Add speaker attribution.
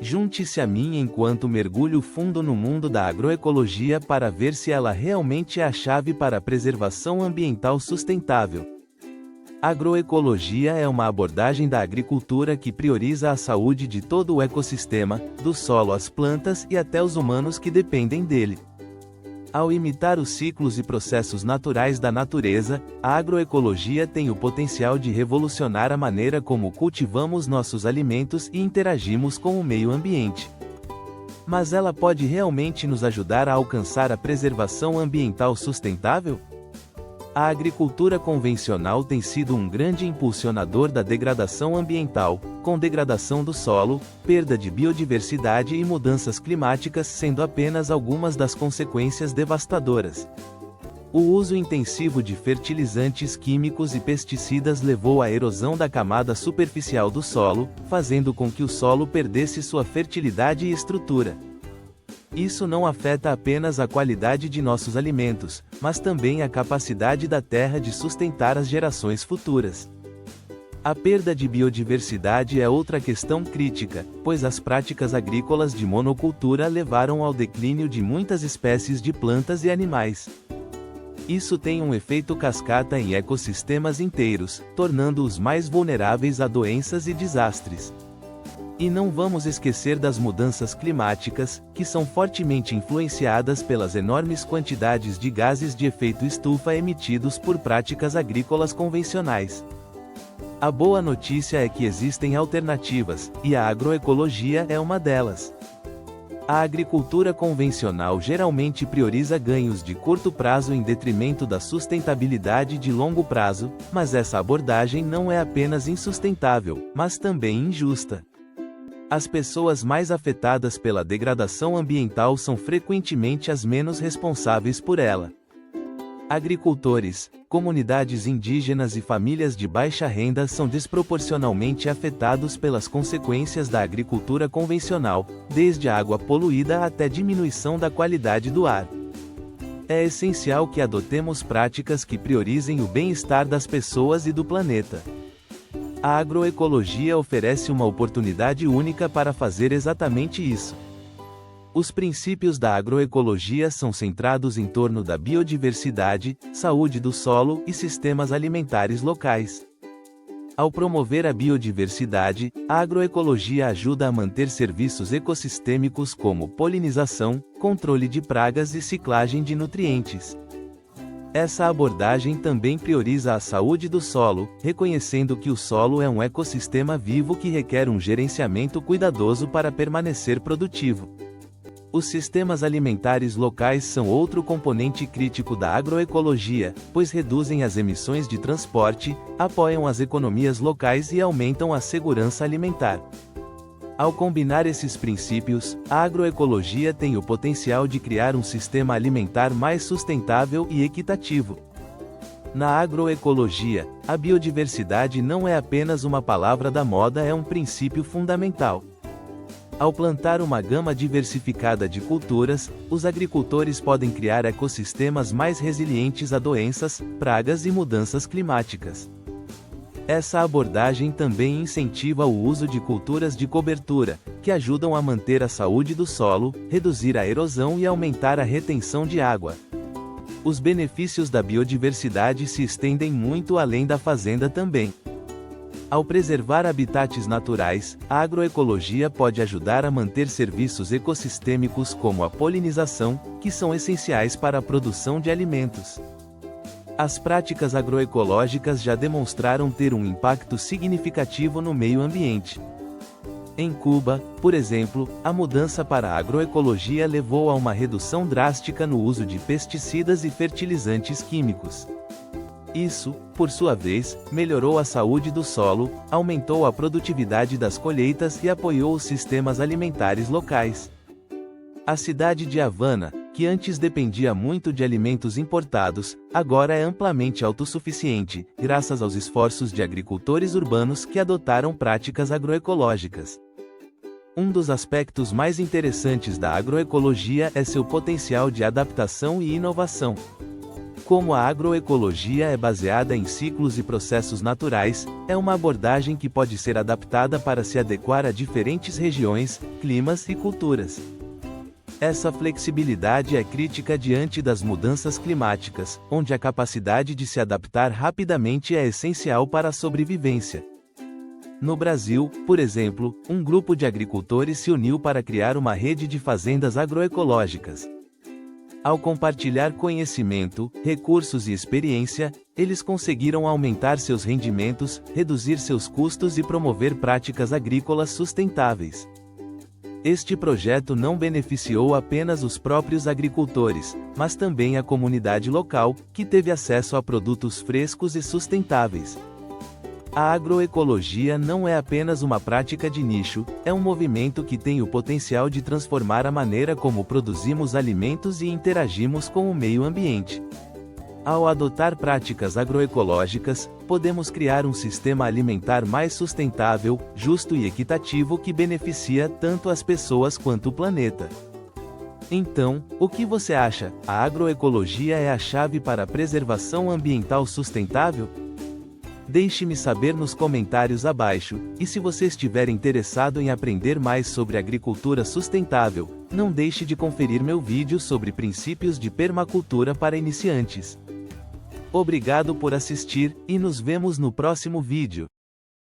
Speaker 1: Junte-se a mim enquanto mergulho fundo no mundo da agroecologia para ver se ela realmente é a chave para a preservação ambiental sustentável. Agroecologia é uma abordagem da agricultura que prioriza a saúde de todo o ecossistema, do solo às plantas e até os humanos que dependem dele. Ao imitar os ciclos e processos naturais da natureza, a agroecologia tem o potencial de revolucionar a maneira como cultivamos nossos alimentos e interagimos com o meio ambiente. Mas ela pode realmente nos ajudar a alcançar a preservação ambiental sustentável? A agricultura convencional tem sido um grande impulsionador da degradação ambiental, com degradação do solo, perda de biodiversidade e mudanças climáticas sendo apenas algumas das consequências devastadoras. O uso intensivo de fertilizantes químicos e pesticidas levou à erosão da camada superficial do solo, fazendo com que o solo perdesse sua fertilidade e estrutura. Isso não afeta apenas a qualidade de nossos alimentos, mas também a capacidade da terra de sustentar as gerações futuras. A perda de biodiversidade é outra questão crítica, pois as práticas agrícolas de monocultura levaram ao declínio de muitas espécies de plantas e animais. Isso tem um efeito cascata em ecossistemas inteiros, tornando-os mais vulneráveis a doenças e desastres. E não vamos esquecer das mudanças climáticas, que são fortemente influenciadas pelas enormes quantidades de gases de efeito estufa emitidos por práticas agrícolas convencionais. A boa notícia é que existem alternativas, e a agroecologia é uma delas. A agricultura convencional geralmente prioriza ganhos de curto prazo em detrimento da sustentabilidade de longo prazo, mas essa abordagem não é apenas insustentável, mas também injusta. As pessoas mais afetadas pela degradação ambiental são frequentemente as menos responsáveis por ela. Agricultores, comunidades indígenas e famílias de baixa renda são desproporcionalmente afetados pelas consequências da agricultura convencional, desde a água poluída até diminuição da qualidade do ar. É essencial que adotemos práticas que priorizem o bem-estar das pessoas e do planeta. A agroecologia oferece uma oportunidade única para fazer exatamente isso. Os princípios da agroecologia são centrados em torno da biodiversidade, saúde do solo e sistemas alimentares locais. Ao promover a biodiversidade, a agroecologia ajuda a manter serviços ecossistêmicos como polinização, controle de pragas e ciclagem de nutrientes. Essa abordagem também prioriza a saúde do solo, reconhecendo que o solo é um ecossistema vivo que requer um gerenciamento cuidadoso para permanecer produtivo. Os sistemas alimentares locais são outro componente crítico da agroecologia, pois reduzem as emissões de transporte, apoiam as economias locais e aumentam a segurança alimentar. Ao combinar esses princípios, a agroecologia tem o potencial de criar um sistema alimentar mais sustentável e equitativo. Na agroecologia, a biodiversidade não é apenas uma palavra da moda, é um princípio fundamental. Ao plantar uma gama diversificada de culturas, os agricultores podem criar ecossistemas mais resilientes a doenças, pragas e mudanças climáticas. Essa abordagem também incentiva o uso de culturas de cobertura, que ajudam a manter a saúde do solo, reduzir a erosão e aumentar a retenção de água. Os benefícios da biodiversidade se estendem muito além da fazenda também. Ao preservar habitats naturais, a agroecologia pode ajudar a manter serviços ecossistêmicos como a polinização, que são essenciais para a produção de alimentos. As práticas agroecológicas já demonstraram ter um impacto significativo no meio ambiente. Em Cuba, por exemplo, a mudança para a agroecologia levou a uma redução drástica no uso de pesticidas e fertilizantes químicos. Isso, por sua vez, melhorou a saúde do solo, aumentou a produtividade das colheitas e apoiou os sistemas alimentares locais. A cidade de Havana, que antes dependia muito de alimentos importados, agora é amplamente autossuficiente, graças aos esforços de agricultores urbanos que adotaram práticas agroecológicas. Um dos aspectos mais interessantes da agroecologia é seu potencial de adaptação e inovação. Como a agroecologia é baseada em ciclos e processos naturais, é uma abordagem que pode ser adaptada para se adequar a diferentes regiões, climas e culturas. Essa flexibilidade é crítica diante das mudanças climáticas, onde a capacidade de se adaptar rapidamente é essencial para a sobrevivência. No Brasil, por exemplo, um grupo de agricultores se uniu para criar uma rede de fazendas agroecológicas. Ao compartilhar conhecimento, recursos e experiência, eles conseguiram aumentar seus rendimentos, reduzir seus custos e promover práticas agrícolas sustentáveis. Este projeto não beneficiou apenas os próprios agricultores, mas também a comunidade local, que teve acesso a produtos frescos e sustentáveis. A agroecologia não é apenas uma prática de nicho, é um movimento que tem o potencial de transformar a maneira como produzimos alimentos e interagimos com o meio ambiente. Ao adotar práticas agroecológicas, podemos criar um sistema alimentar mais sustentável, justo e equitativo que beneficia tanto as pessoas quanto o planeta. Então, o que você acha? A agroecologia é a chave para a preservação ambiental sustentável? Deixe-me saber nos comentários abaixo, e se você estiver interessado em aprender mais sobre agricultura sustentável, não deixe de conferir meu vídeo sobre princípios de permacultura para iniciantes. Obrigado por assistir, e nos vemos no próximo vídeo.